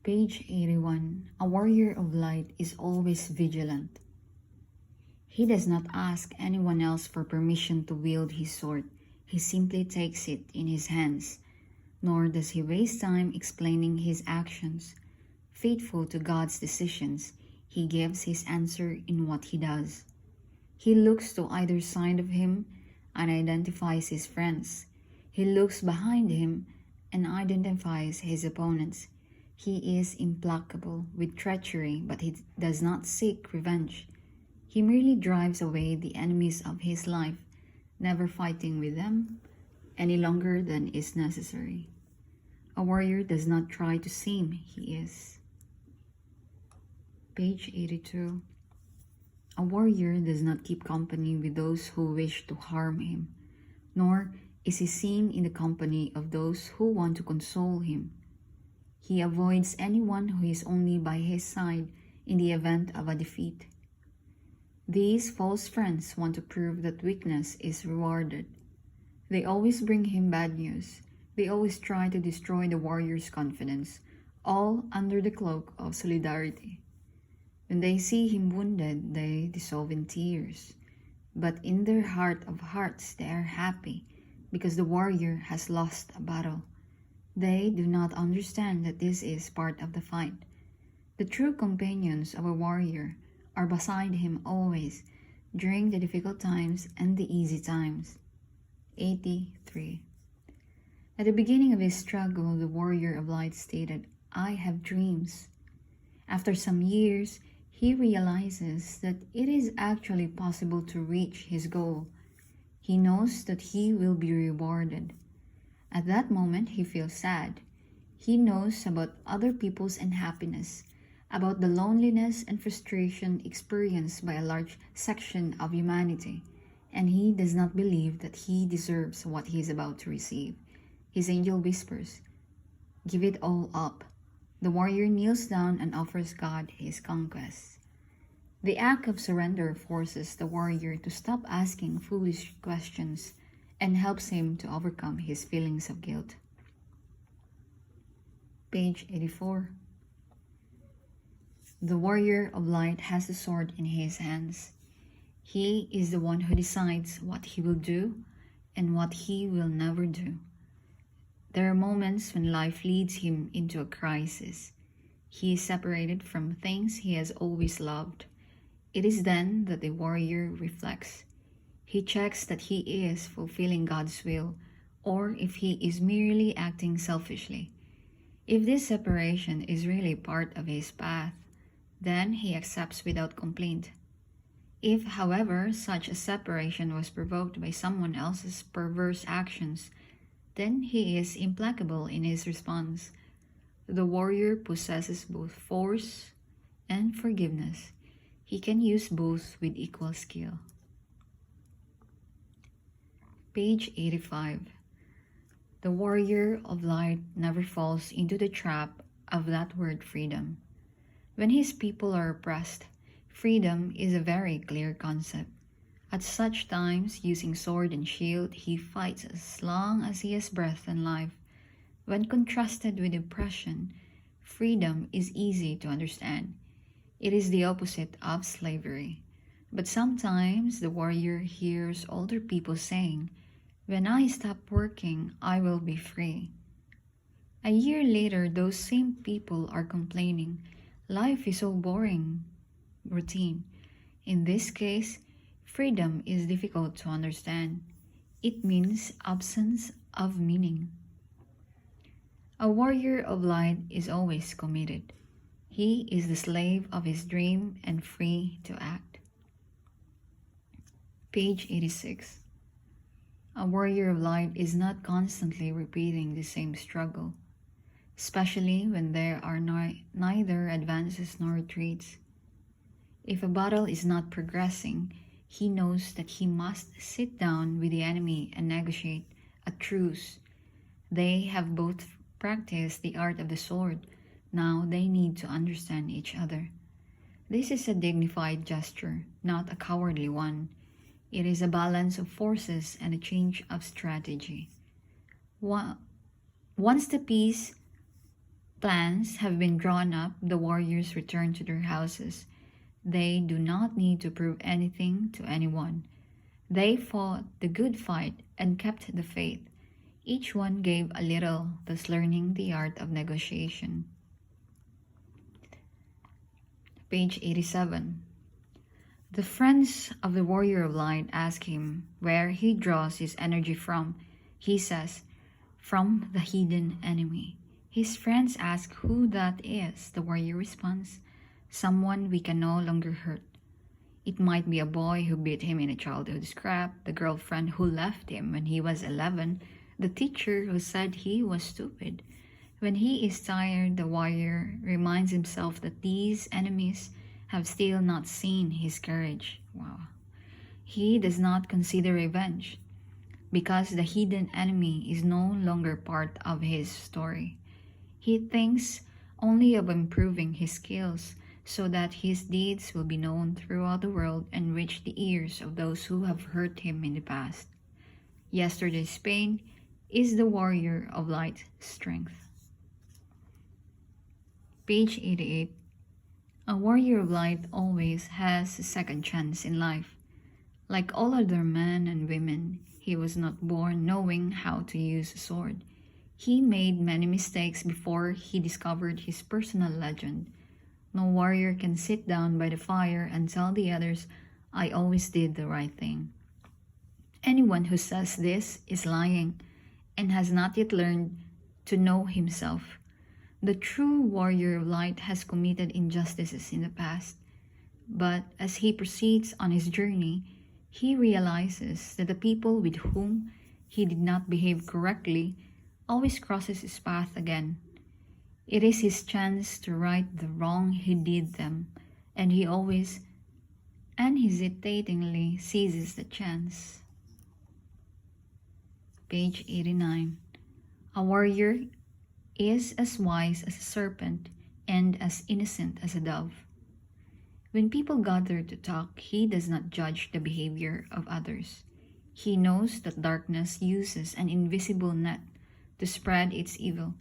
Page 81. A warrior of light is always vigilant. He does not ask anyone else for permission to wield his sword. He simply takes it in his hands, nor does he waste time explaining his actions. Faithful to God's decisions, he gives his answer in what he does. He looks to either side of him and identifies his friends. He looks behind him and identifies his opponents. He is implacable with treachery, but he does not seek revenge. He merely drives away the enemies of his life, never fighting with them any longer than is necessary. A warrior does not try to seem he is. Page 82. A warrior does not keep company with those who wish to harm him, nor is he seen in the company of those who want to console him. He avoids anyone who is only by his side in the event of a defeat. These false friends want to prove that weakness is rewarded. They always bring him bad news. They always try to destroy the warrior's confidence, all under the cloak of solidarity. When they see him wounded, they dissolve in tears. But in their heart of hearts, they are happy because the warrior has lost a battle. They do not understand that this is part of the fight. The true companions of a warrior are beside him always, during the difficult times and the easy times. 83. At the beginning of his struggle, the warrior of light stated, "I have dreams." After some years, he realizes that it is actually possible to reach his goal. He knows that he will be rewarded. At that moment, he feels sad. He knows about other people's unhappiness, about the loneliness and frustration experienced by a large section of humanity, and he does not believe that he deserves what he is about to receive. His angel whispers, "Give it all up." The warrior kneels down and offers God his conquest. The act of surrender forces the warrior to stop asking foolish questions and helps him to overcome his feelings of guilt. Page 84. The warrior of light has the sword in his hands. He is the one who decides what he will do and what he will never do. There are moments when life leads him into a crisis. He is separated from things he has always loved. It is then that the warrior reflects. He checks that he is fulfilling God's will, or if he is merely acting selfishly. If this separation is really part of his path, then he accepts without complaint. If, however, such a separation was provoked by someone else's perverse actions, then he is implacable in his response. The warrior possesses both force and forgiveness. He can use both with equal skill. Page 85. The warrior of light never falls into the trap of that word freedom. When his people are oppressed, freedom is a very clear concept. At such times, using sword and shield, he fights as long as he has breath and life. When contrasted with oppression, freedom is easy to understand. It is the opposite of slavery. But sometimes the warrior hears older people saying, "When I stop working, I will be free." A year later, those same people are complaining, "Life is so boring, routine." In this case, freedom is difficult to understand. It means absence of meaning. A warrior of light is always committed. He is the slave of his dream and free to act. Page 86. A warrior of light is not constantly repeating the same struggle, especially when there are neither advances nor retreats. If a battle is not progressing, he knows that he must sit down with the enemy and negotiate a truce. They have both practiced the art of the sword. Now they need to understand each other. This is a dignified gesture, not a cowardly one. It is a balance of forces and a change of strategy. Once the peace Plans have been drawn up, the warriors return to their houses. They do not need to prove anything to anyone. They fought the good fight and kept the faith. Each one gave a little, thus learning the art of negotiation. Page 87. The friends of the warrior of light ask him where he draws his energy from. He says, "From the hidden enemy." His friends ask who that is. The warrior responds, "Someone we can no longer hurt." It might be a boy who beat him in a childhood scrap, the girlfriend who left him when he was 11, the teacher who said he was stupid. When he is tired, the warrior reminds himself that these enemies have still not seen his courage. Wow. He does not consider revenge because the hidden enemy is no longer part of his story. He thinks only of improving his skills so that his deeds will be known throughout the world and reach the ears of those who have hurt him in the past. Yesterday's pain is the warrior of light strength. Page 88. A warrior of light always has a second chance in life. Like all other men and women, he was not born knowing how to use a sword. He made many mistakes before he discovered his personal legend. No warrior can sit down by the fire and tell the others, "I always did the right thing." Anyone who says this is lying and has not yet learned to know himself. The true warrior of light has committed injustices in the past, but as he proceeds on his journey, he realizes that the people with whom he did not behave correctly always crosses his path again. It is his chance to right the wrong he did them, and he always unhesitatingly seizes the chance. Page 89. A warrior is as wise as a serpent and as innocent as a dove. When people gather to talk, he does not judge the behavior of others. He knows that darkness uses an invisible net to spread its evil.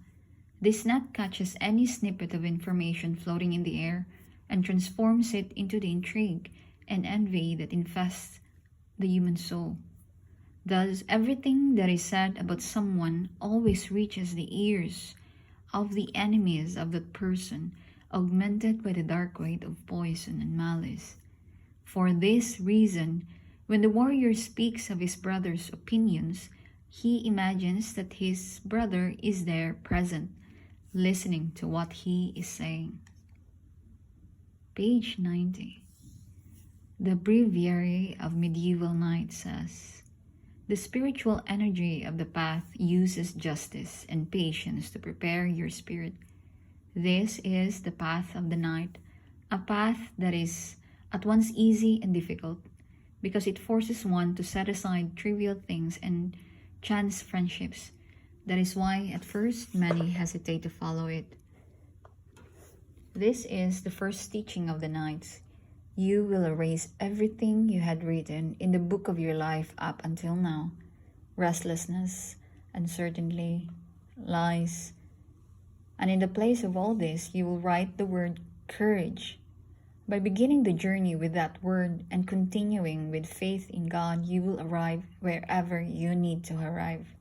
This net catches any snippet of information floating in the air and transforms it into the intrigue and envy that infests the human soul. Thus, everything that is said about someone always reaches the ears of the enemies of that person, augmented by the dark weight of poison and malice. For this reason, when the warrior speaks of his brother's opinions, he imagines that his brother is there present, listening to what he is saying. Page 90. The Breviary of Medieval Knights says, "The spiritual energy of the path uses justice and patience to prepare your spirit. This is the path of the knight, a path that is at once easy and difficult, because it forces one to set aside trivial things and chance friendships. That is why at first many hesitate to follow it. This is the first teaching of the knights. You will erase everything you had written in the book of your life up until now. Restlessness, uncertainty, lies. And in the place of all this, you will write the word courage. By beginning the journey with that word and continuing with faith in God, you will arrive wherever you need to arrive.